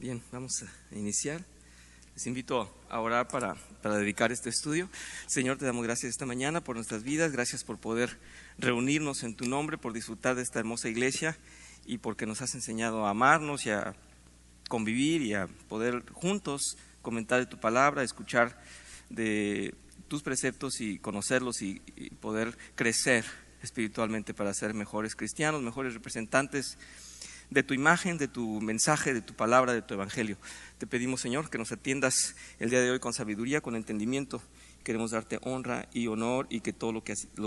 Bien, vamos a iniciar. Les invito a orar para dedicar este estudio. Señor, te damos gracias esta mañana por nuestras vidas. Gracias por poder reunirnos en tu nombre, por disfrutar de esta hermosa iglesia y porque nos has enseñado a amarnos y a convivir y a poder juntos comentar de tu palabra, escuchar de tus preceptos y conocerlos y poder crecer espiritualmente para ser mejores cristianos, mejores representantes de tu imagen, de tu mensaje, de tu palabra, de tu evangelio. Te pedimos, Señor, que nos atiendas el día de hoy con sabiduría, con entendimiento. Queremos darte honra y honor y que todo lo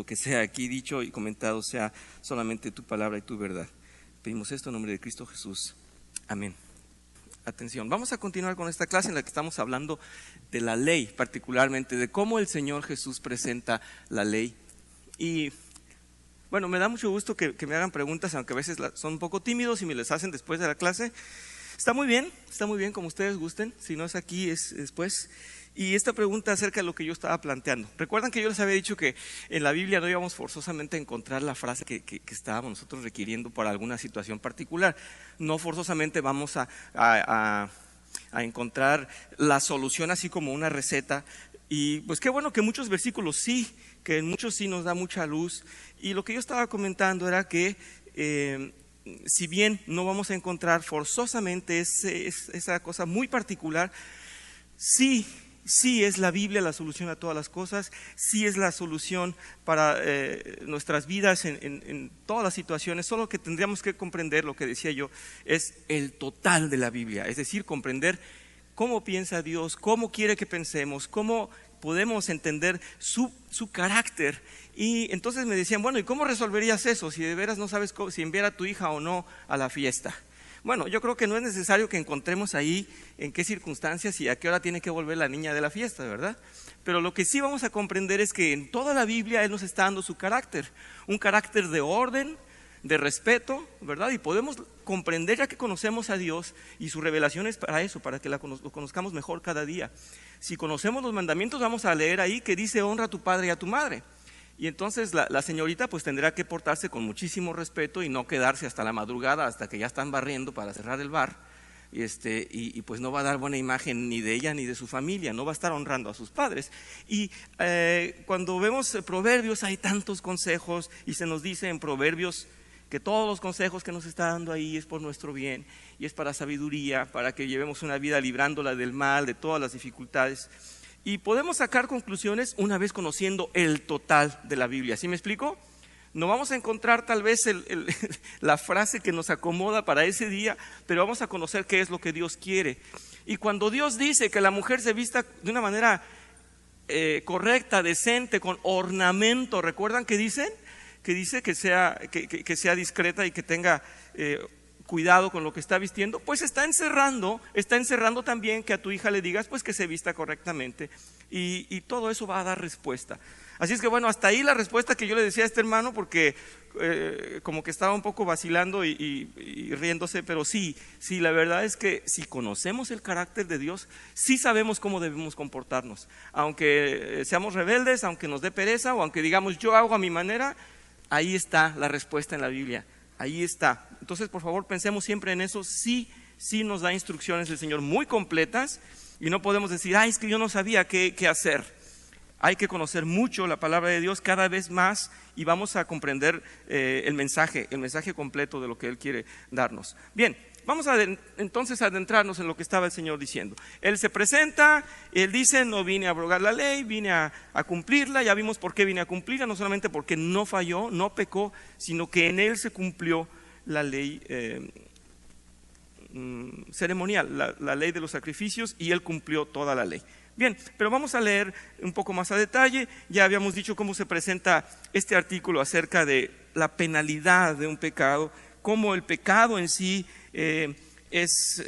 que sea aquí dicho y comentado sea solamente tu palabra y tu verdad. Pedimos esto en nombre de Cristo Jesús. Amén. Atención, vamos a continuar con esta clase en la que estamos hablando de la ley, particularmente de cómo el Señor Jesús presenta la ley. Y bueno, me da mucho gusto que me hagan preguntas, aunque a veces son un poco tímidos y me les hacen después de la clase. Está muy bien, como ustedes gusten. Si no es aquí, es después. Y esta pregunta acerca de lo que yo estaba planteando. Recuerdan que yo les había dicho que en la Biblia no íbamos forzosamente a encontrar la frase que estábamos nosotros requiriendo para alguna situación particular. No forzosamente vamos a encontrar la solución así como una receta. Y pues qué bueno que muchos versículos sí, que en muchos sí nos da mucha luz. Y lo que yo estaba comentando era que si bien no vamos a encontrar forzosamente esa cosa muy particular, sí es la Biblia la solución a todas las cosas, sí es la solución para nuestras vidas en todas las situaciones. Solo que tendríamos que comprender, lo que decía yo, es el total de la Biblia, es decir, comprender cómo piensa Dios, cómo quiere que pensemos, cómo podemos entender su carácter. Y entonces me decían, bueno, ¿y cómo resolverías eso si de veras no sabes si enviar a tu hija o no a la fiesta? Bueno, yo creo que no es necesario que encontremos ahí en qué circunstancias y a qué hora tiene que volver la niña de la fiesta, ¿verdad? Pero lo que sí vamos a comprender es que en toda la Biblia Él nos está dando su carácter, un carácter de orden, de respeto, ¿verdad? Y podemos comprender, ya que conocemos a Dios y su revelación es para eso, para que lo conozcamos mejor cada día. Si conocemos los mandamientos, vamos a leer ahí que dice: honra a tu padre y a tu madre. Y entonces la señorita pues tendrá que portarse con muchísimo respeto y no quedarse hasta la madrugada, hasta que ya están barriendo para cerrar el bar. Y pues no va a dar buena imagen ni de ella ni de su familia, no va a estar honrando a sus padres. Y cuando vemos Proverbios hay tantos consejos y se nos dice en Proverbios que todos los consejos que nos está dando ahí es por nuestro bien y es para sabiduría, para que llevemos una vida librándola del mal, de todas las dificultades. Y podemos sacar conclusiones una vez conociendo el total de la Biblia. ¿Sí me explico? No vamos a encontrar tal vez la frase que nos acomoda para ese día, pero vamos a conocer qué es lo que Dios quiere. Y cuando Dios dice que la mujer se vista de una manera correcta, decente, con ornamento, ¿recuerdan que dice que sea discreta y que tenga cuidado con lo que está vistiendo? Pues está encerrando también que a tu hija le digas pues que se vista correctamente y todo eso va a dar respuesta. Así es que bueno, hasta ahí la respuesta que yo le decía a este hermano, porque como que estaba un poco vacilando y riéndose, pero sí, la verdad es que si conocemos el carácter de Dios, sí sabemos cómo debemos comportarnos, aunque seamos rebeldes, aunque nos dé pereza o aunque digamos yo hago a mi manera. Ahí está la respuesta en la Biblia, ahí está. Entonces por favor pensemos siempre en eso. Sí nos da instrucciones el Señor muy completas y no podemos decir, es que yo no sabía qué hacer. Hay que conocer mucho la palabra de Dios cada vez más y vamos a comprender el mensaje completo de lo que Él quiere darnos. Bien, vamos entonces a adentrarnos en lo que estaba el Señor diciendo. Él se presenta, Él dice: no vine a abrogar la ley, vine a cumplirla. Ya vimos por qué vine a cumplirla, no solamente porque no falló, no pecó, sino que en Él se cumplió la ley ceremonial, la ley de los sacrificios, y Él cumplió toda la ley. Bien, pero vamos a leer un poco más a detalle. Ya habíamos dicho cómo se presenta este artículo acerca de la penalidad de un pecado, cómo el pecado en sí es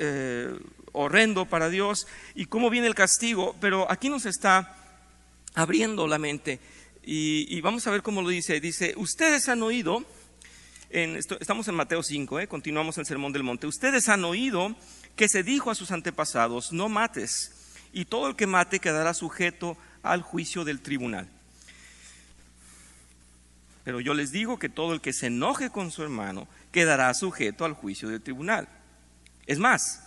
horrendo para Dios y cómo viene el castigo. Pero aquí nos está abriendo la mente y vamos a ver cómo lo dice. Dice: ustedes han oído, estamos en Mateo 5, continuamos el sermón del monte. Ustedes han oído que se dijo a sus antepasados: no mates, y todo el que mate quedará sujeto al juicio del tribunal. Pero yo les digo que todo el que se enoje con su hermano quedará sujeto al juicio del tribunal. Es más,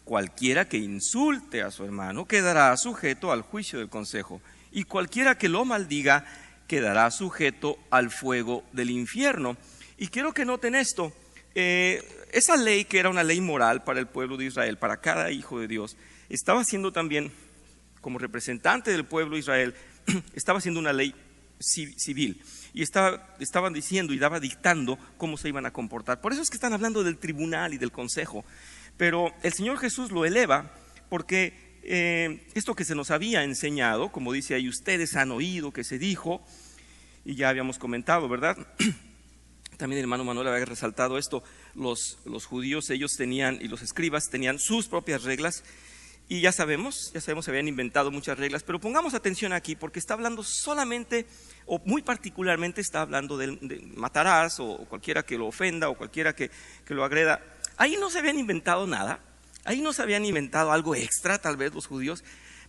Cualquiera que insulte a su hermano quedará sujeto al juicio del consejo, y cualquiera que lo maldiga quedará sujeto al fuego del infierno. Y quiero que noten esto, esa ley, que era una ley moral para el pueblo de Israel, para cada hijo de Dios, estaba siendo también, como representante del pueblo de Israel, estaba siendo una ley civil, y estaban diciendo y daba dictando cómo se iban a comportar. Por eso es que están hablando del tribunal y del consejo. Pero el Señor Jesús lo eleva porque esto que se nos había enseñado, como dice ahí, ustedes han oído que se dijo, y ya habíamos comentado, ¿verdad? También el hermano Manuel había resaltado esto, los judíos, ellos tenían, y los escribas tenían sus propias reglas, y ya sabemos, se habían inventado muchas reglas, pero pongamos atención aquí porque está hablando solamente, o muy particularmente está hablando de matarás, o cualquiera que lo ofenda, o cualquiera que lo agreda. Ahí no se habían inventado nada, ahí no se habían inventado algo extra, tal vez los judíos,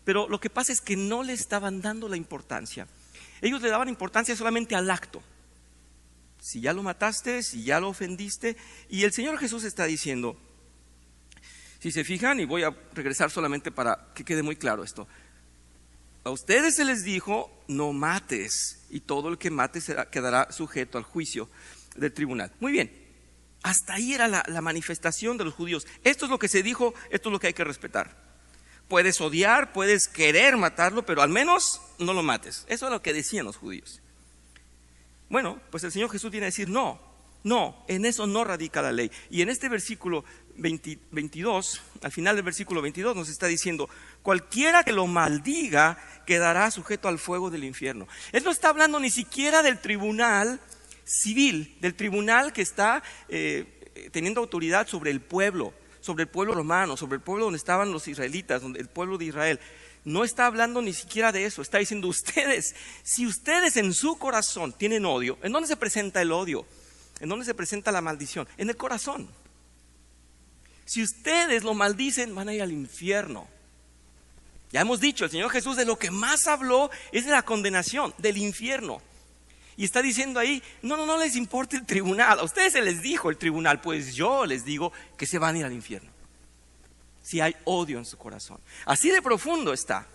pero lo que pasa es que no le estaban dando la importancia. Ellos le daban importancia solamente al acto. Si ya lo mataste, si ya lo ofendiste, y el Señor Jesús está diciendo, si se fijan, y voy a regresar solamente para que quede muy claro esto, a ustedes se les dijo, no mates, y todo el que mate quedará sujeto al juicio del tribunal. Muy bien. Hasta ahí era la manifestación de los judíos. Esto es lo que se dijo, esto es lo que hay que respetar. Puedes odiar, puedes querer matarlo, pero al menos no lo mates. Eso es lo que decían los judíos. Bueno, pues el Señor Jesús viene a decir, no, en eso no radica la ley. Y en este versículo 22, al final del versículo 22 nos está diciendo, cualquiera que lo maldiga quedará sujeto al fuego del infierno. Él no está hablando ni siquiera del tribunal civil, del tribunal que está teniendo autoridad sobre el pueblo romano, sobre el pueblo donde estaban los israelitas, el pueblo de Israel. No está hablando ni siquiera de eso, está diciendo ustedes, si ustedes en su corazón tienen odio, ¿en dónde se presenta el odio? ¿En dónde se presenta la maldición? En el corazón. Si ustedes lo maldicen, van a ir al infierno. Ya hemos dicho, el Señor Jesús de lo que más habló es de la condenación, del infierno. Y está diciendo ahí, no les importa el tribunal. A ustedes se les dijo el tribunal, pues yo les digo que se van a ir al infierno. Si hay odio en su corazón. Así de profundo está.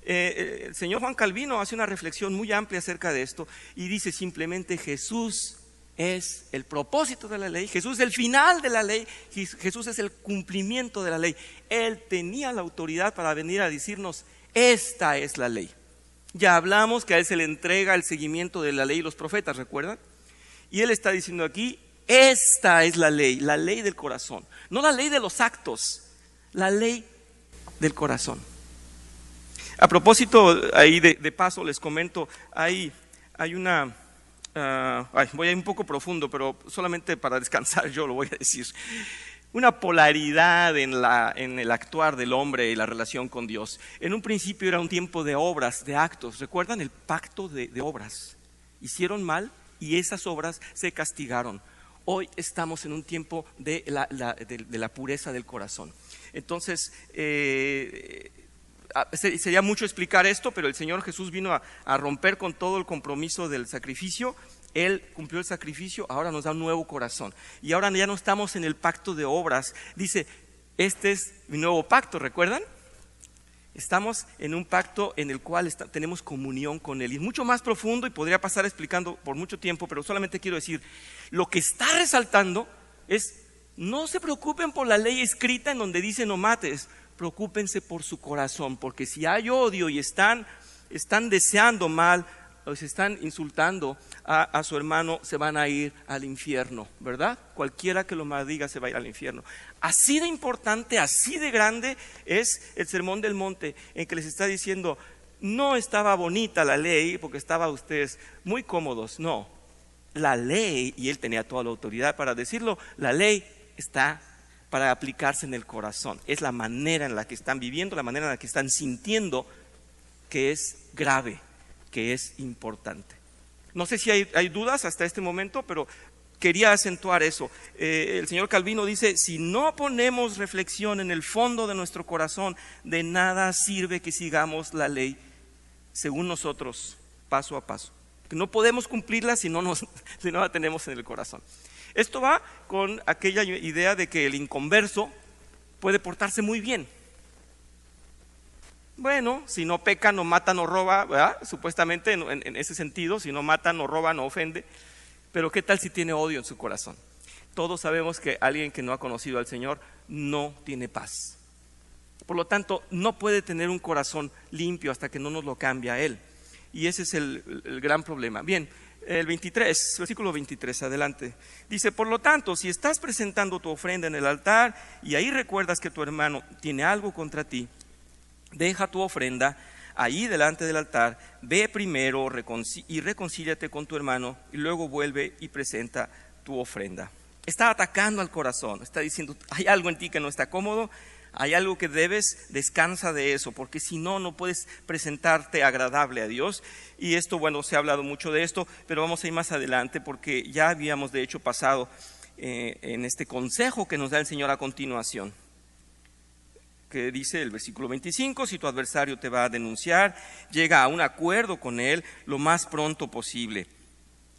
El señor Juan Calvino hace una reflexión muy amplia acerca de esto y dice simplemente Jesús es el propósito de la ley, Jesús es el final de la ley, Jesús es el cumplimiento de la ley. Él tenía la autoridad para venir a decirnos, esta es la ley. Ya hablamos que a Él se le entrega el seguimiento de la ley y los profetas, ¿recuerdan? Y Él está diciendo aquí, esta es la ley del corazón. No la ley de los actos, la ley del corazón. A propósito, ahí de paso les comento, hay una... voy a ir un poco profundo, pero solamente para descansar yo lo voy a decir. Una polaridad en el actuar del hombre y la relación con Dios. En un principio era un tiempo de obras, de actos. ¿Recuerdan el pacto de obras? Hicieron mal y esas obras se castigaron. Hoy estamos en un tiempo de la pureza del corazón. Entonces, sería mucho explicar esto, pero el Señor Jesús vino a romper con todo el compromiso del sacrificio. Él cumplió el sacrificio, ahora nos da un nuevo corazón. Y ahora ya no estamos en el pacto de obras. Dice, este es mi nuevo pacto, ¿recuerdan? Estamos en un pacto en el cual tenemos comunión con Él. Y es mucho más profundo y podría pasar explicando por mucho tiempo, pero solamente quiero decir, lo que está resaltando es, no se preocupen por la ley escrita en donde dice no mates, preocúpense por su corazón, porque si hay odio y están deseando mal, o se están insultando a su hermano, se van a ir al infierno, ¿verdad? Cualquiera que lo maldiga se va a ir al infierno. Así de importante, así de grande es el Sermón del Monte, en que les está diciendo, no estaba bonita la ley porque estaban ustedes muy cómodos, no. La ley, y Él tenía toda la autoridad para decirlo, la ley está para aplicarse en el corazón. Es la manera en la que están viviendo, la manera en la que están sintiendo que es grave, que es importante. No sé si hay dudas hasta este momento, pero quería acentuar eso. El señor Calvino dice, si no ponemos reflexión en el fondo de nuestro corazón, de nada sirve que sigamos la ley según nosotros, paso a paso. Que no podemos cumplirla si no la tenemos en el corazón. Esto va con aquella idea de que el inconverso puede portarse muy bien. Bueno, si no peca, no mata, no roba, ¿verdad? Supuestamente en ese sentido, si no mata, no roba, no ofende. Pero ¿qué tal si tiene odio en su corazón? Todos sabemos que alguien que no ha conocido al Señor no tiene paz. Por lo tanto, no puede tener un corazón limpio hasta que no nos lo cambie a Él. Y ese es el gran problema. Bien, el 23, versículo 23, adelante. Dice, por lo tanto, si estás presentando tu ofrenda en el altar y ahí recuerdas que tu hermano tiene algo contra ti, deja tu ofrenda ahí delante del altar, ve primero y reconcíliate con tu hermano y luego vuelve y presenta tu ofrenda. Está atacando al corazón, está diciendo, hay algo en ti que no está cómodo, hay algo que debes, descansa de eso, porque si no, no puedes presentarte agradable a Dios. Y esto, bueno, se ha hablado mucho de esto, pero vamos a ir más adelante porque ya habíamos de hecho pasado en este consejo que nos da el Señor a continuación, que dice el versículo 25, si tu adversario te va a denunciar, llega a un acuerdo con él lo más pronto posible.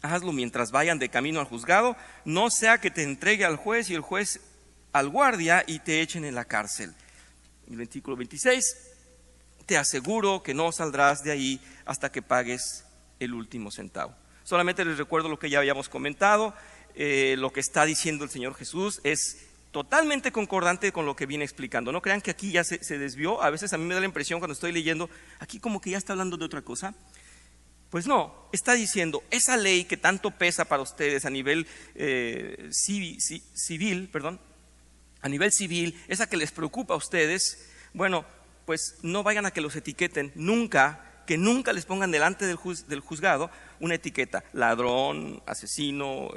Hazlo mientras vayan de camino al juzgado, no sea que te entregue al juez y el juez al guardia y te echen en la cárcel. El versículo 26, te aseguro que no saldrás de ahí hasta que pagues el último centavo. Solamente les recuerdo lo que ya habíamos comentado, lo que está diciendo el Señor Jesús es totalmente concordante con lo que viene explicando. No crean que aquí ya se desvió. A veces a mí me da la impresión cuando estoy leyendo, aquí como que ya está hablando de otra cosa. Pues no, está diciendo, esa ley que tanto pesa para ustedes a nivel civil, a nivel civil, esa que les preocupa a ustedes, bueno, pues no vayan a que los etiqueten nunca, que nunca les pongan delante del juzgado una etiqueta, ladrón, asesino,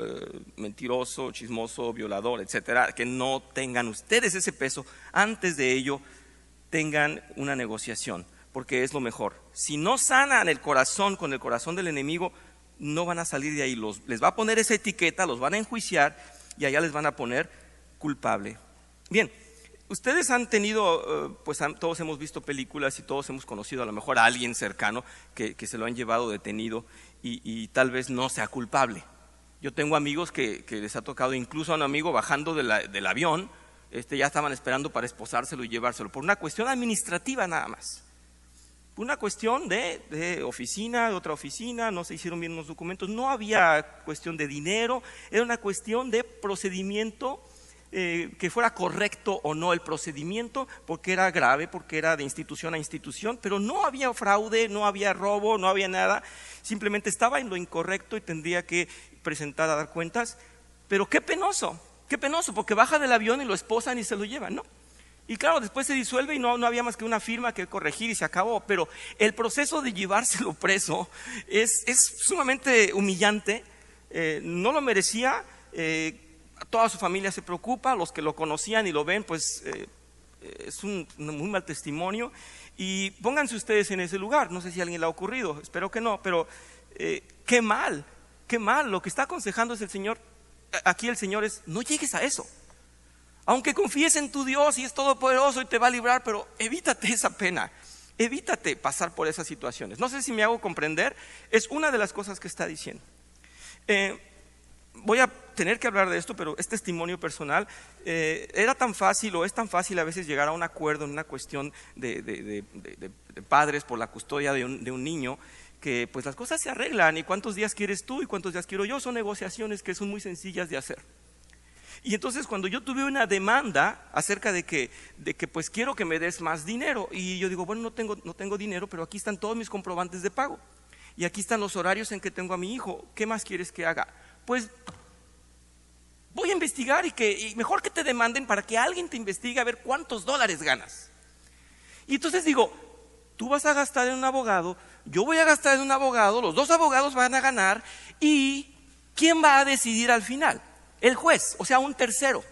mentiroso, chismoso, violador, etcétera, que no tengan ustedes ese peso. Antes de ello, tengan una negociación, porque es lo mejor. Si no sanan el corazón con el corazón del enemigo, no van a salir de ahí. Les va a poner esa etiqueta, los van a enjuiciar y allá les van a poner culpable. Bien, ustedes han tenido, pues todos hemos visto películas y todos hemos conocido a lo mejor a alguien cercano que se lo han llevado detenido y tal vez no sea culpable. Yo tengo amigos que les ha tocado, incluso a un amigo bajando del avión, ya estaban esperando para esposárselo y llevárselo, por una cuestión administrativa nada más. Una cuestión de oficina, de otra oficina, no se hicieron bien los documentos, no había cuestión de dinero, era una cuestión de procedimiento, que fuera correcto o no el procedimiento, porque era grave, porque era de institución a institución, pero no había fraude, no había robo, no había nada, simplemente estaba en lo incorrecto y tendría que presentar a dar cuentas. Pero qué penoso, porque baja del avión y lo esposan y se lo llevan, ¿no? Y claro, después se disuelve y no había más que una firma que corregir y se acabó. Pero el proceso de llevárselo preso es sumamente humillante, no lo merecía. Toda su familia se preocupa, los que lo conocían y lo ven, pues es un muy mal testimonio. Y pónganse ustedes en ese lugar, no sé si a alguien le ha ocurrido, espero que no, pero qué mal, lo que está aconsejando es el Señor. Aquí el Señor es, no llegues a eso. Aunque confíes en tu Dios y es todopoderoso y te va a librar, pero evítate esa pena, evítate pasar por esas situaciones. No sé si me hago comprender, es una de las cosas que está diciendo. Voy a tener que hablar de esto, pero es testimonio personal. Era tan fácil o es tan fácil a veces llegar a un acuerdo en una cuestión de padres por la custodia de un niño, que pues las cosas se arreglan y cuántos días quieres tú y cuántos días quiero yo, son negociaciones que son muy sencillas de hacer. Y entonces cuando yo tuve una demanda acerca de que pues quiero que me des más dinero, y yo digo, bueno, no tengo dinero, pero aquí están todos mis comprobantes de pago y aquí están los horarios en que tengo a mi hijo, ¿qué más quieres que haga? Pues voy a investigar y mejor que te demanden para que alguien te investigue a ver cuántos dólares ganas. Y entonces digo, tú vas a gastar en un abogado, yo voy a gastar en un abogado, los dos abogados van a ganar, y ¿quién va a decidir al final? El juez, o sea, un tercero.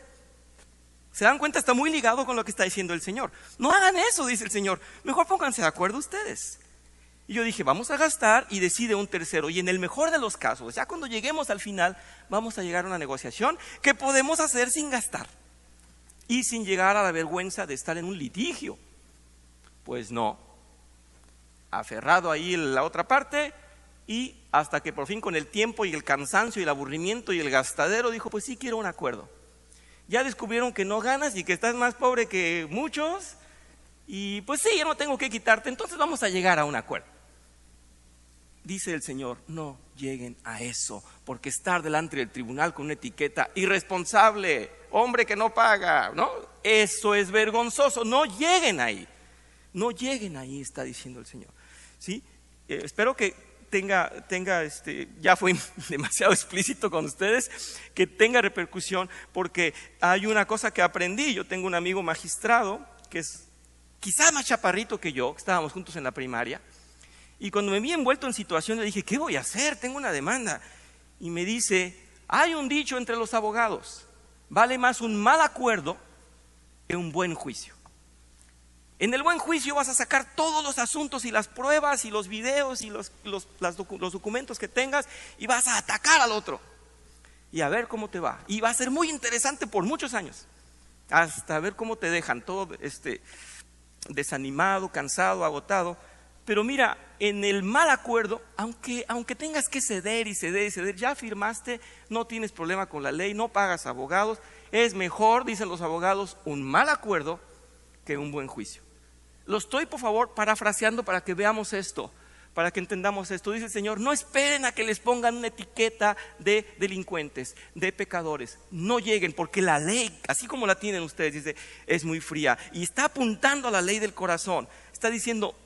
¿Se dan cuenta? Está muy ligado con lo que está diciendo el Señor. No hagan eso, dice el Señor, mejor pónganse de acuerdo ustedes. Y yo dije, vamos a gastar y decide un tercero. Y en el mejor de los casos, ya cuando lleguemos al final, vamos a llegar a una negociación que podemos hacer sin gastar y sin llegar a la vergüenza de estar en un litigio. Pues no, aferrado ahí en la otra parte, y hasta que por fin con el tiempo y el cansancio y el aburrimiento y el gastadero dijo, pues sí quiero un acuerdo. Ya descubrieron que no ganas y que estás más pobre que muchos. Y pues sí, yo no tengo que quitarte, entonces vamos a llegar a un acuerdo. Dice el Señor, no lleguen a eso, porque estar delante del tribunal con una etiqueta irresponsable, hombre que no paga, ¿no? Eso es vergonzoso, no lleguen ahí. No lleguen ahí, está diciendo el Señor. ¿Sí? Espero que tenga ya fui demasiado explícito con ustedes, que tenga repercusión, porque hay una cosa que aprendí. Yo tengo un amigo magistrado que es quizá más chaparrito que yo, que estábamos juntos en la primaria, y cuando me vi envuelto en situación le dije, ¿qué voy a hacer? Tengo una demanda. Y me dice, hay un dicho entre los abogados, vale más un mal acuerdo que un buen juicio. En el buen juicio vas a sacar todos los asuntos y las pruebas y los videos y los documentos que tengas, y vas a atacar al otro y a ver cómo te va. Y va a ser muy interesante por muchos años, hasta ver cómo te dejan todo desanimado, cansado, agotado. Pero mira, en el mal acuerdo, aunque tengas que ceder y ceder y ceder, ya firmaste, no tienes problema con la ley, no pagas abogados. Es mejor, dicen los abogados, un mal acuerdo que un buen juicio. Lo estoy, por favor, parafraseando para que veamos esto, para que entendamos esto. Dice el Señor, no esperen a que les pongan una etiqueta de delincuentes, de pecadores. No lleguen, porque la ley, así como la tienen ustedes, dice, es muy fría. Y está apuntando a la ley del corazón. Está diciendo,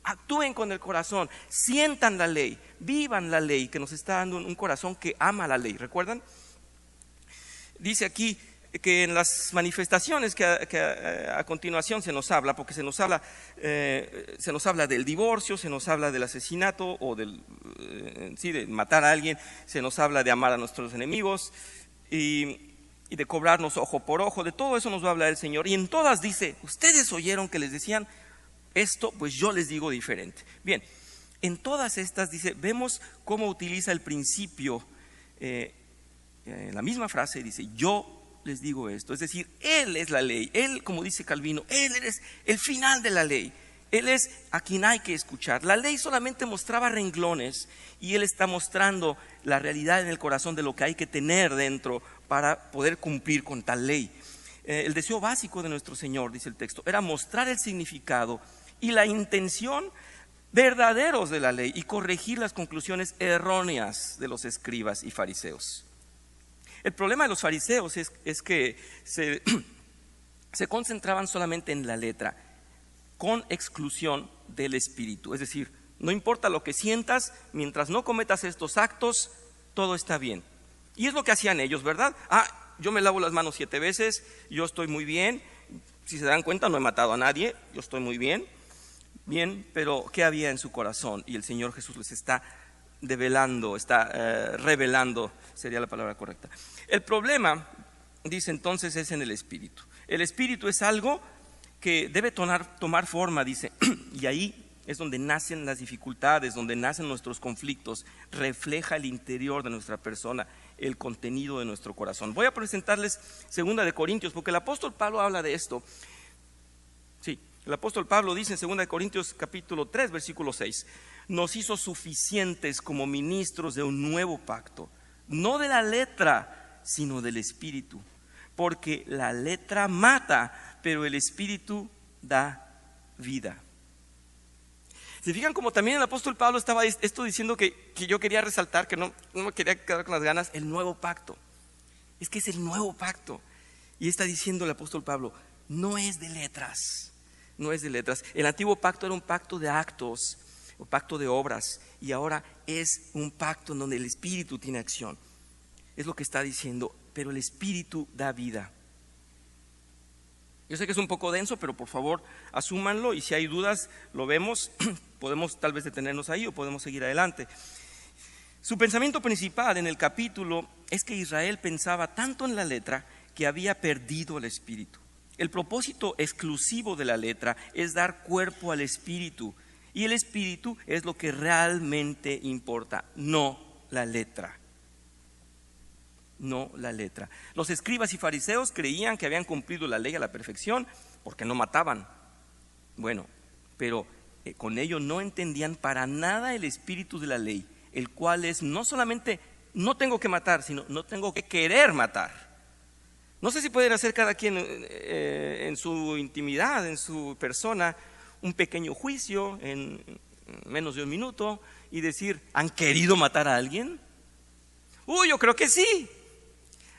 actúen con el corazón, sientan la ley, vivan la ley, que nos está dando un corazón que ama la ley. ¿Recuerdan? Dice aquí que en las manifestaciones que a continuación se nos habla, porque se nos habla del divorcio, se nos habla del asesinato o de matar a alguien, se nos habla de amar a nuestros enemigos y de cobrarnos ojo por ojo. De todo eso nos va a hablar el Señor. Y en todas dice, ustedes oyeron que les decían esto, pues yo les digo diferente. Bien, en todas estas dice, vemos cómo utiliza el principio, en la misma frase dice, yo les digo esto. Es decir, Él es la ley, Él, como dice Calvino, Él es el final de la ley, Él es a quien hay que escuchar. La ley solamente mostraba renglones y Él está mostrando la realidad en el corazón de lo que hay que tener dentro para poder cumplir con tal ley. El deseo básico de nuestro Señor, dice el texto, era mostrar el significado y la intención verdaderos de la ley y corregir las conclusiones erróneas de los escribas y fariseos. El problema de los fariseos es que se concentraban solamente en la letra, con exclusión del espíritu. Es decir, no importa lo que sientas, mientras no cometas estos actos, todo está bien. Y es lo que hacían ellos, ¿verdad? Yo me lavo las manos 7 veces, yo estoy muy bien. Si se dan cuenta, no he matado a nadie, yo estoy muy bien. Bien, pero ¿qué había en su corazón? Y el Señor Jesús les está develando, revelando, sería la palabra correcta. El problema, dice entonces, es en el espíritu. El espíritu es algo que debe tomar forma, dice, y ahí es donde nacen las dificultades, donde nacen nuestros conflictos, refleja el interior de nuestra persona, el contenido de nuestro corazón. Voy a presentarles 2 Corintios, porque el apóstol Pablo habla de esto. Sí, el apóstol Pablo dice en 2 Corintios capítulo 3, versículo 6, nos hizo suficientes como ministros de un nuevo pacto, no de la letra, sino del espíritu, porque la letra mata, pero el espíritu da vida. ¿Se fijan como también el apóstol Pablo estaba esto diciendo que yo quería resaltar, que no me quería quedar con las ganas? El nuevo pacto, es que es el nuevo pacto. Y está diciendo el apóstol Pablo, no es de letras, no es de letras. El antiguo pacto era un pacto de actos, un pacto de obras, y ahora es un pacto en donde el espíritu tiene acción. Es lo que está diciendo, pero el espíritu da vida. Yo sé que es un poco denso, pero por favor asúmanlo, y si hay dudas lo vemos, podemos tal vez detenernos ahí o podemos seguir adelante. Su pensamiento principal en el capítulo es que Israel pensaba tanto en la letra que había perdido el espíritu. El propósito exclusivo de la letra es dar cuerpo al espíritu, y el espíritu es lo que realmente importa, no la letra. No la letra. Los escribas y fariseos creían que habían cumplido la ley a la perfección porque no mataban. Bueno, pero con ello no entendían para nada el espíritu de la ley, el cual es no solamente no tengo que matar, sino no tengo que querer matar. No sé si pueden hacer cada quien en su intimidad, en su persona, un pequeño juicio en menos de un minuto y decir, ¿han querido matar a alguien? Yo creo que sí.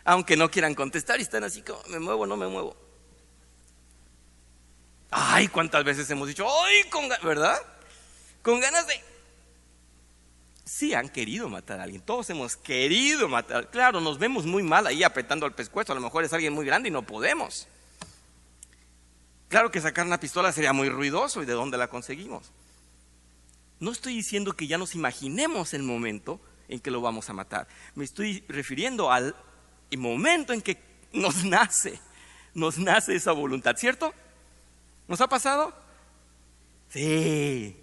Aunque no quieran contestar y están así como, ¿me muevo o no me muevo? Ay, cuántas veces hemos dicho, ay, ¿verdad? Con ganas de... Sí, han querido matar a alguien, todos hemos querido matar. Claro, nos vemos muy mal ahí apretando el pescuezo, a lo mejor es alguien muy grande y no podemos. Claro que sacar una pistola sería muy ruidoso, ¿y de dónde la conseguimos? No estoy diciendo que ya nos imaginemos el momento en que lo vamos a matar. Me estoy refiriendo al momento en que nos nace esa voluntad, ¿cierto? ¿Nos ha pasado? Sí.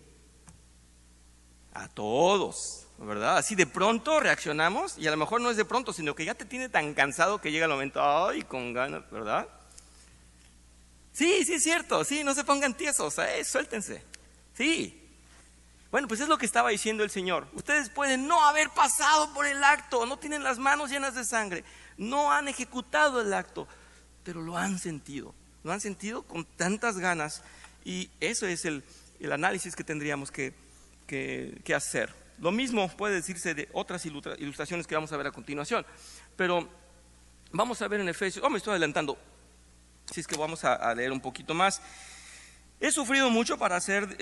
A todos, ¿verdad? Así de pronto reaccionamos, y a lo mejor no es de pronto, sino que ya te tiene tan cansado que llega el momento, ay, con ganas, ¿verdad? Sí, sí es cierto, sí, no se pongan tiesos, suéltense. Sí. Bueno, pues es lo que estaba diciendo el Señor. Ustedes pueden no haber pasado por el acto, no tienen las manos llenas de sangre, no han ejecutado el acto, pero lo han sentido con tantas ganas, y eso es el análisis que tendríamos que hacer. Lo mismo puede decirse de otras ilustraciones que vamos a ver a continuación, pero vamos a ver en Efesios, me estoy adelantando, si es que vamos a leer un poquito más. He sufrido mucho para hacer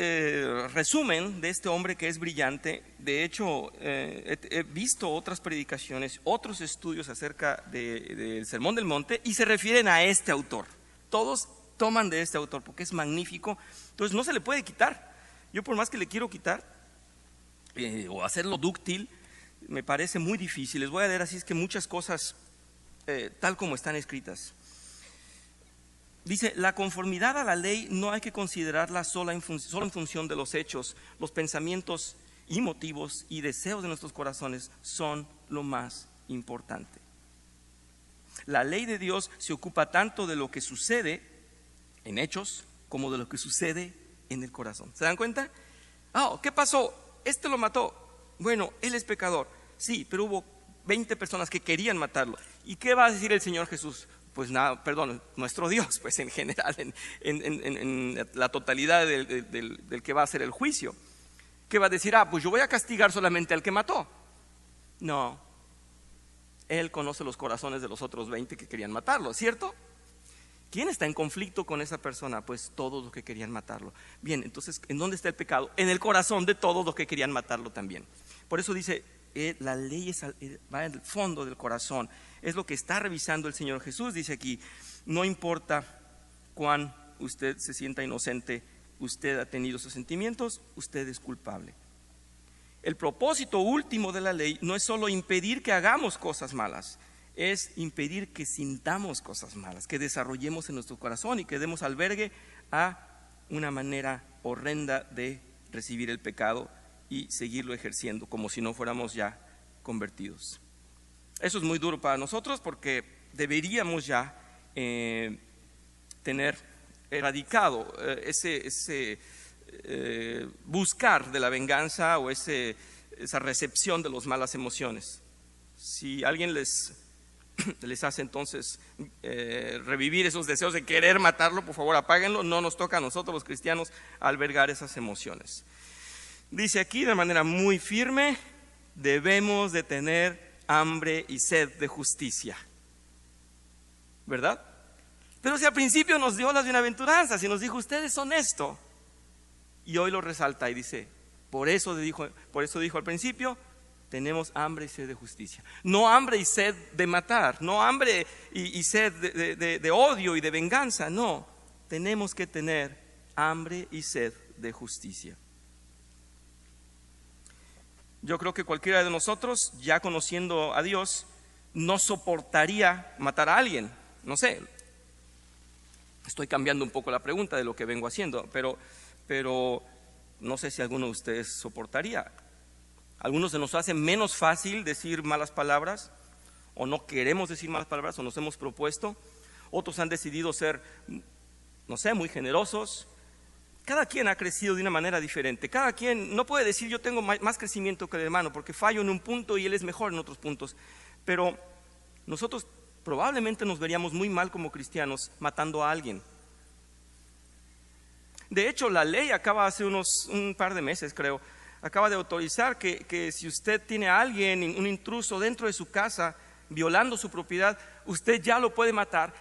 resumen de este hombre que es brillante. De hecho, he visto otras predicaciones, otros estudios acerca del Sermón del Monte, y se refieren a este autor. Todos toman de este autor porque es magnífico, entonces no se le puede quitar. Yo por más que le quiero quitar o hacerlo dúctil, me parece muy difícil. Les voy a leer así es que muchas cosas tal como están escritas. Dice, la conformidad a la ley no hay que considerarla solo en función de los hechos. Los pensamientos y motivos y deseos de nuestros corazones son lo más importante. La ley de Dios se ocupa tanto de lo que sucede en hechos como de lo que sucede en el corazón. ¿Se dan cuenta? ¿Qué pasó? Este lo mató. Bueno, él es pecador. Sí, pero hubo 20 personas que querían matarlo. ¿Y qué va a decir el Señor Jesús? Pues nada, perdón, nuestro Dios, pues en general, en la totalidad del que va a hacer el juicio. ¿Qué va a decir? Pues yo voy a castigar solamente al que mató. No, Él conoce los corazones de los otros 20 que querían matarlo, ¿cierto? ¿Quién está en conflicto con esa persona? Pues todos los que querían matarlo. Bien, entonces, ¿en dónde está el pecado? En el corazón de todos los que querían matarlo también. Por eso dice, la ley va en el fondo del corazón. Es lo que está revisando el Señor Jesús. Dice aquí, no importa cuán usted se sienta inocente, usted ha tenido esos sentimientos, usted es culpable. El propósito último de la ley no es solo impedir que hagamos cosas malas, es impedir que sintamos cosas malas, que desarrollemos en nuestro corazón y que demos albergue a una manera horrenda de recibir el pecado y seguirlo ejerciendo como si no fuéramos ya convertidos. Eso es muy duro para nosotros porque deberíamos ya tener erradicado ese buscar de la venganza o esa recepción de las malas emociones. Si alguien les hace entonces revivir esos deseos de querer matarlo, por favor apáguenlo. No nos toca a nosotros los cristianos albergar esas emociones. Dice aquí de manera muy firme, debemos de tener hambre y sed de justicia, ¿verdad? Pero si al principio nos dio las bienaventuranzas y nos dijo, usted es honesto, y hoy lo resalta y dice, por eso dijo al principio, tenemos hambre y sed de justicia. No hambre y sed de matar, no hambre y sed de odio y de venganza, no, tenemos que tener hambre y sed de justicia. Yo creo que cualquiera de nosotros, ya conociendo a Dios, no soportaría matar a alguien. No sé, estoy cambiando un poco la pregunta de lo que vengo haciendo, pero no sé si alguno de ustedes soportaría. Algunos se nos hace menos fácil decir malas palabras, o no queremos decir malas palabras, o nos hemos propuesto. Otros han decidido ser, no sé, muy generosos. Cada quien ha crecido de una manera diferente. Cada quien no puede decir yo tengo más crecimiento que el hermano porque fallo en un punto y él es mejor en otros puntos. Pero nosotros probablemente nos veríamos muy mal como cristianos matando a alguien. De hecho, la ley acaba hace un par de meses, creo, acaba de autorizar que si usted tiene a alguien, un intruso dentro de su casa, violando su propiedad, usted ya lo puede matar.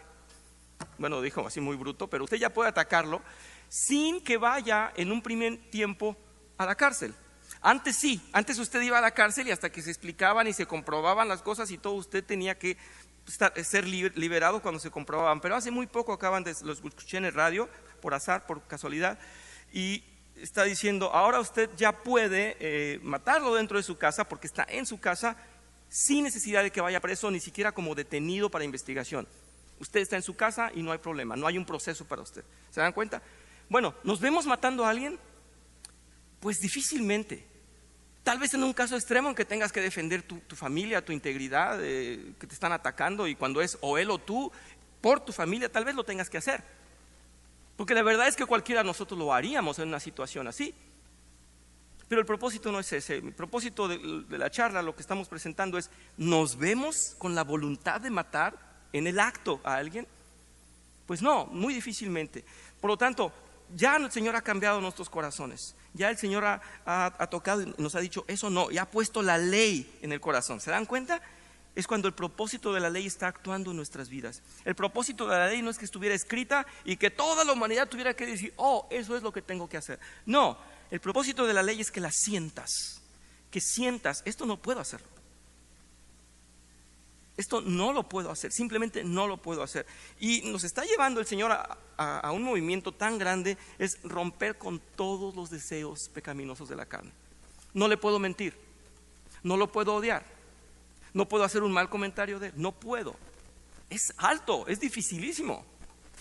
Bueno, dijo así muy bruto, pero usted ya puede atacarlo sin que vaya en un primer tiempo a la cárcel. Antes sí, antes usted iba a la cárcel y hasta que se explicaban y se comprobaban las cosas y todo, usted tenía que ser liberado cuando se comprobaban. Pero hace muy poco los escuché en el radio, por azar, por casualidad, y está diciendo, ahora usted ya puede matarlo dentro de su casa porque está en su casa sin necesidad de que vaya preso, ni siquiera como detenido para investigación. Usted está en su casa y no hay problema, no hay un proceso para usted. ¿Se dan cuenta? Bueno, ¿nos vemos matando a alguien? Pues difícilmente. Tal vez en un caso extremo en que tengas que defender tu familia, tu integridad, que te están atacando, y cuando es o él o tú, por tu familia, tal vez lo tengas que hacer. Porque la verdad es que cualquiera de nosotros lo haríamos en una situación así. Pero el propósito no es ese. El propósito de la charla, lo que estamos presentando es, ¿nos vemos con la voluntad de matar en el acto a alguien? Pues no, muy difícilmente. Por lo tanto, ya el Señor ha cambiado nuestros corazones. Ya el Señor ha tocado y nos ha dicho, eso no, y ha puesto la ley en el corazón. ¿Se dan cuenta? Es cuando el propósito de la ley está actuando en nuestras vidas. El propósito de la ley no es que estuviera escrita y que toda la humanidad tuviera que decir, oh, eso es lo que tengo que hacer. No, el propósito de la ley es que la sientas, que sientas, esto no puedo hacerlo. Esto no lo puedo hacer, simplemente no lo puedo hacer. Y nos está llevando el Señor a un movimiento tan grande, es romper con todos los deseos pecaminosos de la carne. No le puedo mentir, no lo puedo odiar, no puedo hacer un mal comentario de él, no puedo. Es alto, es dificilísimo.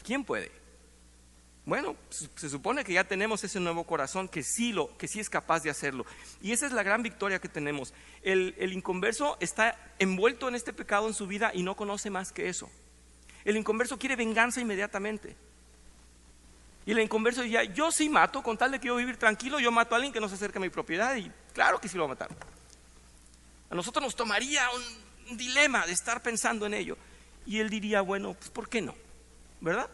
¿Quién puede? Bueno, se supone que ya tenemos ese nuevo corazón que sí es capaz de hacerlo. Y esa es la gran victoria que tenemos. El inconverso está envuelto en este pecado en su vida y no conoce más que eso. El inconverso quiere venganza inmediatamente. Y el inconverso dice, yo sí mato, con tal de que yo vivir tranquilo, yo mato a alguien que no se acerque a mi propiedad y claro que sí lo va a matar. A nosotros nos tomaría un dilema de estar pensando en ello. Y él diría, bueno, pues ¿por qué no? ¿Verdad?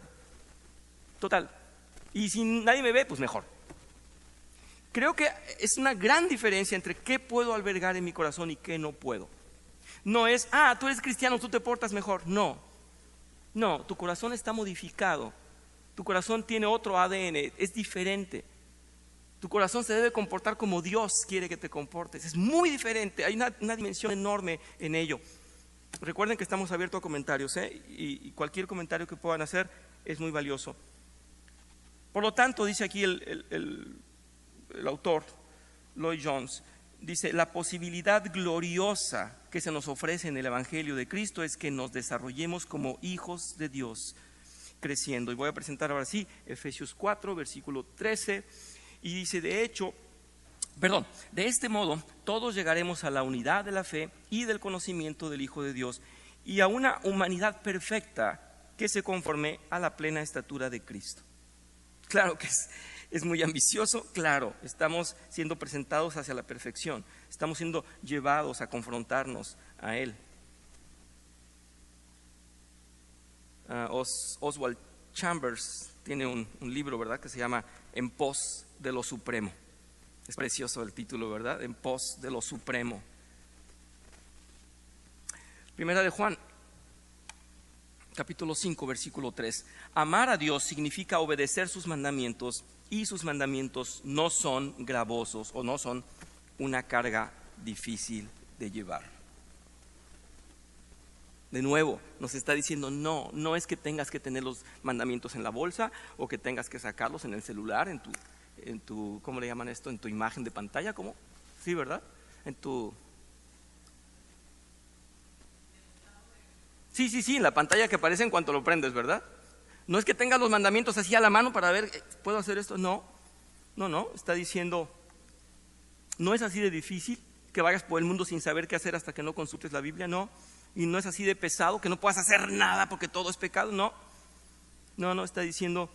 Total. Y si nadie me ve, pues mejor. Creo que es una gran diferencia entre qué puedo albergar en mi corazón y qué no puedo. No es, tú eres cristiano, tú te portas mejor. No, tu corazón está modificado. Tu corazón tiene otro ADN, es diferente. Tu corazón se debe comportar como Dios quiere que te comportes. Es muy diferente, hay una dimensión enorme en ello. Recuerden que estamos abiertos a comentarios, y cualquier comentario que puedan hacer es muy valioso. Por lo tanto, dice aquí el autor, Lloyd Jones, dice, la posibilidad gloriosa que se nos ofrece en el Evangelio de Cristo es que nos desarrollemos como hijos de Dios, creciendo. Y voy a presentar ahora sí Efesios 4, versículo 13, y dice, de este modo todos llegaremos a la unidad de la fe y del conocimiento del Hijo de Dios y a una humanidad perfecta que se conforme a la plena estatura de Cristo. Claro que es muy ambicioso, claro, estamos siendo presentados hacia la perfección, estamos siendo llevados a confrontarnos a Él. Oswald Chambers tiene un libro, ¿verdad?, que se llama En pos de lo supremo. Es precioso el título, ¿verdad? En pos de lo supremo. Primera de Juan, capítulo 5, versículo 3. Amar a Dios significa obedecer sus mandamientos, y sus mandamientos no son gravosos o no son una carga difícil de llevar. De nuevo, nos está diciendo, no es que tengas que tener los mandamientos en la bolsa o que tengas que sacarlos en el celular, en tu ¿cómo le llaman esto? En tu imagen de pantalla, ¿cómo? Sí, ¿verdad? Sí, en la pantalla que aparece en cuanto lo prendes, ¿verdad? No es que tengas los mandamientos así a la mano para ver, ¿puedo hacer esto? No, está diciendo, no es así de difícil que vayas por el mundo sin saber qué hacer hasta que no consultes la Biblia, no. Y no es así de pesado que no puedas hacer nada porque todo es pecado, no, está diciendo,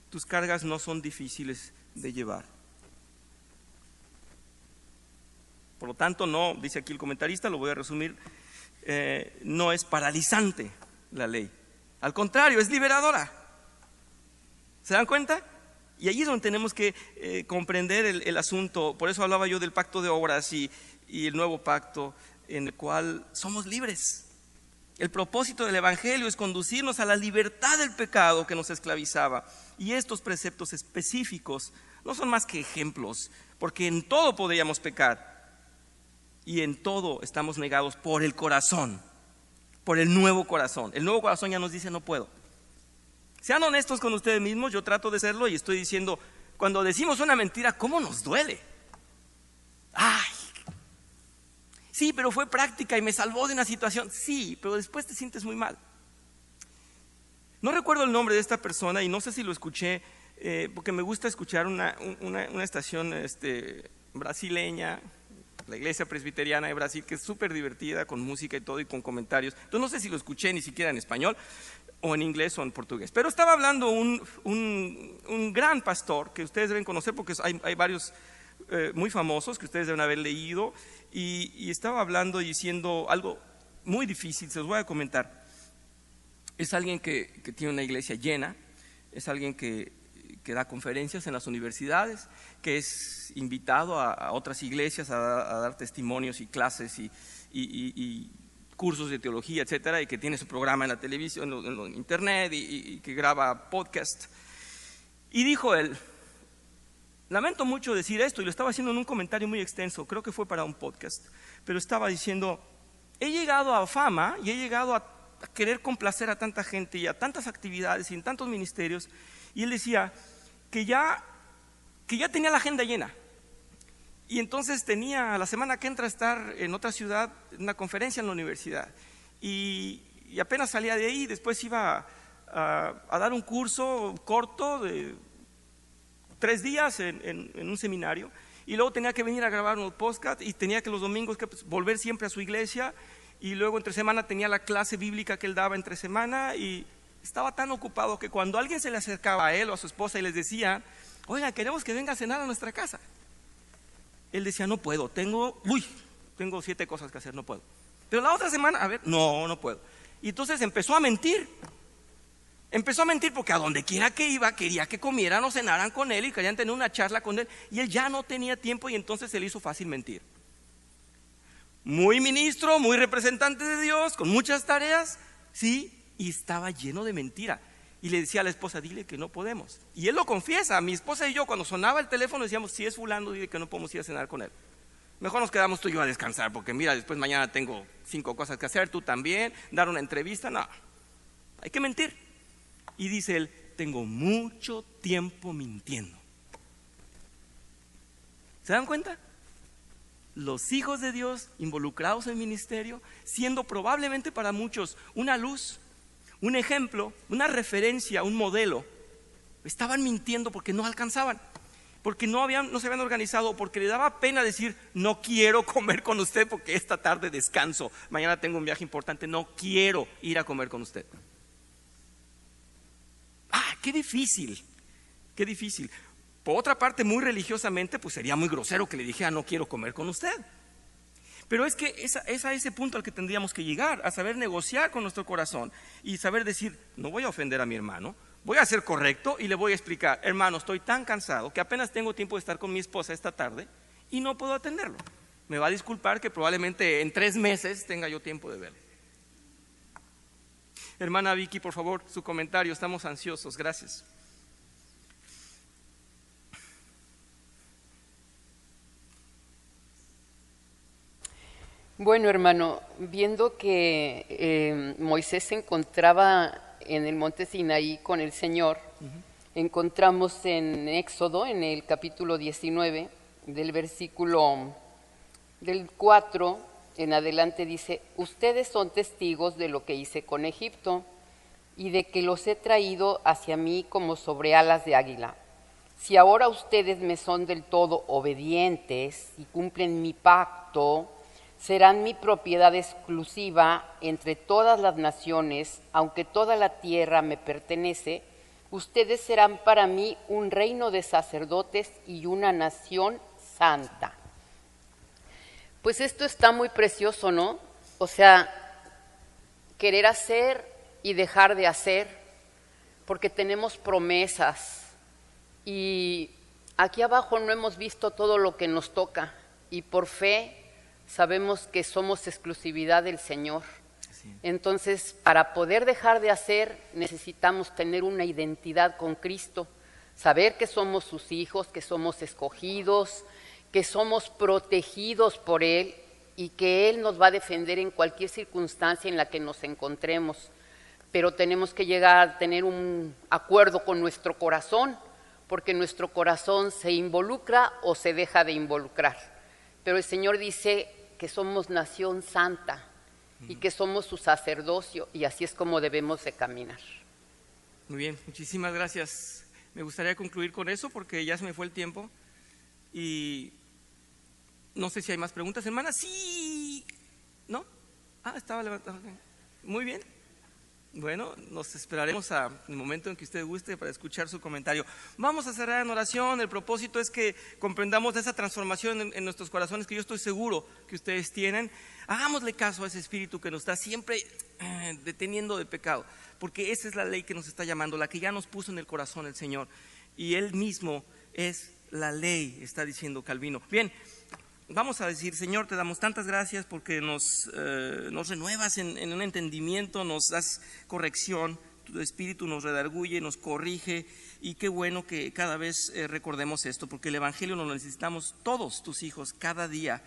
tus cargas no son difíciles de llevar. Por lo tanto, no, dice aquí el comentarista, lo voy a resumir, no es paralizante la ley. Al contrario, es liberadora. ¿Se dan cuenta? Y allí es donde tenemos que comprender el asunto. Por eso hablaba yo del pacto de obras y el nuevo pacto en el cual somos libres. El propósito del Evangelio es conducirnos a la libertad del pecado que nos esclavizaba. Y estos preceptos específicos no son más que ejemplos, porque en todo podríamos pecar y en todo estamos negados por el corazón, por el nuevo corazón. El nuevo corazón ya nos dice no puedo. Sean honestos con ustedes mismos, yo trato de serlo y estoy diciendo, cuando decimos una mentira, ¿cómo nos duele? ¡Ay! Sí, pero fue práctica y me salvó de una situación. Sí, pero después te sientes muy mal. No recuerdo el nombre de esta persona y no sé si lo escuché, porque me gusta escuchar una estación brasileña, la Iglesia Presbiteriana de Brasil, que es súper divertida, con música y todo y con comentarios. Entonces no sé si lo escuché ni siquiera en español, o en inglés o en portugués. Pero estaba hablando un gran pastor que ustedes deben conocer porque hay varios muy famosos que ustedes deben haber leído, y estaba hablando y diciendo algo muy difícil, se los voy a comentar. Es alguien que tiene una iglesia llena, es alguien que da conferencias en las universidades, que es invitado a otras iglesias a dar testimonios y clases y cursos de teología, etcétera, y que tiene su programa en la televisión, en internet y que graba podcast. Y dijo él, lamento mucho decir esto, y lo estaba haciendo en un comentario muy extenso, creo que fue para un podcast, pero estaba diciendo, he llegado a fama y he llegado a querer complacer a tanta gente y a tantas actividades y en tantos ministerios, y él decía que ya tenía la agenda llena. Y entonces tenía la semana que entra estar en otra ciudad, en una conferencia en la universidad. Y apenas salía de ahí, después iba a dar un curso corto de 3 días en un seminario. Y luego tenía que venir a grabar unos podcasts y tenía que los domingos que volver siempre a su iglesia. Y luego entre semana tenía la clase bíblica que él daba entre semana. Y estaba tan ocupado que cuando alguien se le acercaba a él o a su esposa y les decía, oiga, queremos que venga a cenar a nuestra casa, él decía, no puedo, tengo 7 cosas que hacer, no puedo. Pero la otra semana, a ver, no puedo. Y entonces empezó a mentir porque a donde quiera que iba, quería que comieran o cenaran con él y querían tener una charla con él, y él ya no tenía tiempo y entonces se le hizo fácil mentir. Muy ministro, muy representante de Dios, con muchas tareas, sí, y estaba lleno de mentira. Y le decía a la esposa, dile que no podemos. Y él lo confiesa, mi esposa y yo cuando sonaba el teléfono decíamos, si es fulano, dile que no podemos ir a cenar con él. Mejor nos quedamos tú y yo a descansar, porque mira, después mañana tengo 5 cosas que hacer, tú también, dar una entrevista, no, hay que mentir. Y dice él, tengo mucho tiempo mintiendo. ¿Se dan cuenta? Los hijos de Dios involucrados en el ministerio, siendo probablemente para muchos una luz, un ejemplo, una referencia, un modelo, estaban mintiendo porque no alcanzaban, porque no se habían organizado, porque le daba pena decir, no quiero comer con usted porque esta tarde descanso, mañana tengo un viaje importante, no quiero ir a comer con usted. Qué difícil, qué difícil. Por otra parte, muy religiosamente, pues sería muy grosero que le dijera, no quiero comer con usted. Pero es que es a ese punto al que tendríamos que llegar, a saber negociar con nuestro corazón y saber decir, no voy a ofender a mi hermano, voy a ser correcto y le voy a explicar, hermano, estoy tan cansado que apenas tengo tiempo de estar con mi esposa esta tarde y no puedo atenderlo. Me va a disculpar que probablemente en 3 meses tenga yo tiempo de verlo. Hermana Vicky, por favor, su comentario, estamos ansiosos, gracias. Bueno, hermano, viendo que Moisés se encontraba en el monte Sinaí con el Señor, encontramos en Éxodo, en el capítulo 19, del versículo del 4 en adelante, dice, ustedes son testigos de lo que hice con Egipto y de que los he traído hacia mí como sobre alas de águila. Si ahora ustedes me son del todo obedientes y cumplen mi pacto, serán mi propiedad exclusiva entre todas las naciones, aunque toda la tierra me pertenece, ustedes serán para mí un reino de sacerdotes y una nación santa. Pues esto está muy precioso, ¿no? O sea, querer hacer y dejar de hacer, porque tenemos promesas y aquí abajo no hemos visto todo lo que nos toca y por fe sabemos que somos exclusividad del Señor. Entonces, para poder dejar de hacer, necesitamos tener una identidad con Cristo, saber que somos sus hijos, que somos escogidos, que somos protegidos por Él y que Él nos va a defender en cualquier circunstancia en la que nos encontremos. Pero tenemos que llegar a tener un acuerdo con nuestro corazón, porque nuestro corazón se involucra o se deja de involucrar. Pero el Señor dice que somos nación santa y que somos su sacerdocio, y así es como debemos de caminar. Muy bien, muchísimas gracias. Me gustaría concluir con eso porque ya se me fue el tiempo y no sé si hay más preguntas. Hermana, sí, ¿no? Estaba levantado. Muy bien. Bueno, nos esperaremos al momento en que usted guste para escuchar su comentario. Vamos a cerrar en oración. El propósito es que comprendamos esa transformación en nuestros corazones que yo estoy seguro que ustedes tienen. Hagámosle caso a ese espíritu que nos está siempre deteniendo de pecado, porque esa es la ley que nos está llamando, la que ya nos puso en el corazón el Señor. Y Él mismo es la ley, está diciendo Calvino. Bien. Vamos a decir: Señor, te damos tantas gracias porque nos renuevas en un entendimiento, nos das corrección, tu espíritu nos redarguye, nos corrige, y qué bueno que cada vez recordemos esto, porque el Evangelio lo necesitamos todos tus hijos cada día,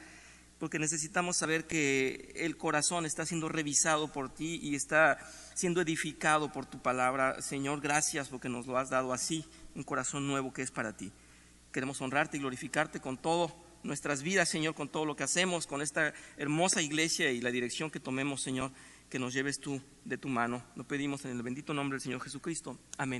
porque necesitamos saber que el corazón está siendo revisado por ti y está siendo edificado por tu palabra. Señor, gracias porque nos lo has dado así, un corazón nuevo que es para ti. Queremos honrarte y glorificarte con todo nuestras vidas, Señor, con todo lo que hacemos, con esta hermosa iglesia y la dirección que tomemos, Señor, que nos lleves tú de tu mano. Lo pedimos en el bendito nombre del Señor Jesucristo. Amén.